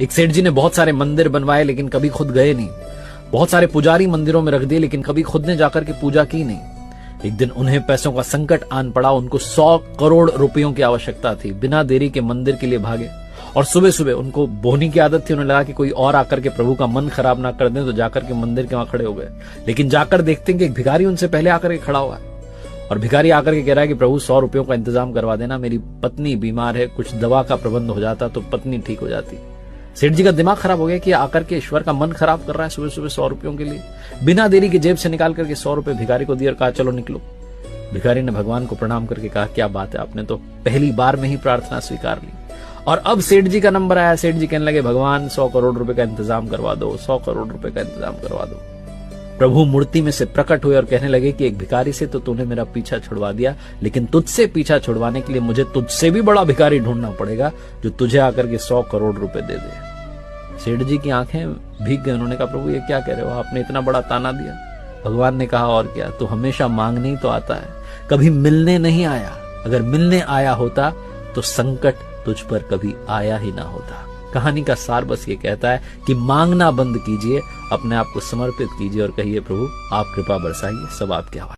एक सेठ जी ने बहुत सारे मंदिर बनवाए लेकिन कभी खुद गए नहीं। बहुत सारे पुजारी मंदिरों में रख दिए लेकिन कभी खुद ने जाकर के पूजा की नहीं। एक दिन उन्हें पैसों का संकट आन पड़ा। उनको 100 करोड़ रुपयों की आवश्यकता थी। बिना देरी के मंदिर के लिए भागे और सुबह सुबह उनको बोहनी की आदत थी। उन्हें लगा कि कोई और आकर के प्रभु का मन खराब ना कर दें, तो जाकर के मंदिर के वहां खड़े हो गए। लेकिन जाकर देखते हैं कि एक भिखारी उनसे पहले आकर के खड़ा हुआ है और भिखारी आकर के कह रहा है कि प्रभु 100 रुपयों का इंतजाम करवा देना, मेरी पत्नी बीमार है, कुछ दवा का प्रबंध हो जाता तो पत्नी ठीक हो जाती। सेठ जी का दिमाग खराब हो गया कि आकर के ईश्वर का मन खराब कर रहा है सुबह सुबह 100 रुपयों के लिए। बिना देरी के जेब से निकाल करके 100 रुपए भिखारी को दिए और कहा चलो निकलो। भिखारी ने भगवान को प्रणाम करके कहा क्या बात है, आपने तो पहली बार में ही प्रार्थना स्वीकार ली। और अब सेठ जी का नंबर आया। सेठ जी कहने लगे भगवान 100 करोड़ रुपए का इंतजाम करवा दो, 100 करोड़ रुपए का इंतजाम करवा दो। प्रभु मूर्ति में से प्रकट हुए और कहने लगे कि एक भिखारी से तो तूने मेरा पीछा छुड़वा दिया, लेकिन तुझसे पीछा छुड़वाने के लिए मुझे तुझसे भी बड़ा भिखारी ढूंढना पड़ेगा जो तुझे आकर के 100 करोड़ रुपए दे दे। सेठ जी की आंखें भीग गई। उन्होंने कहा प्रभु ये क्या कह रहे हो, आपने इतना बड़ा ताना दिया। भगवान ने कहा और क्या, तू हमेशा मांगने ही तो आता है, कभी मिलने नहीं आया। अगर मिलने आया होता तो संकट तुझ पर कभी आया ही ना होता। कहानी का सार बस ये कहता है कि मांगना बंद कीजिए, अपने आप को समर्पित कीजिए और कहिए प्रभु आप कृपा बरसाइए, सब आपके हवाले।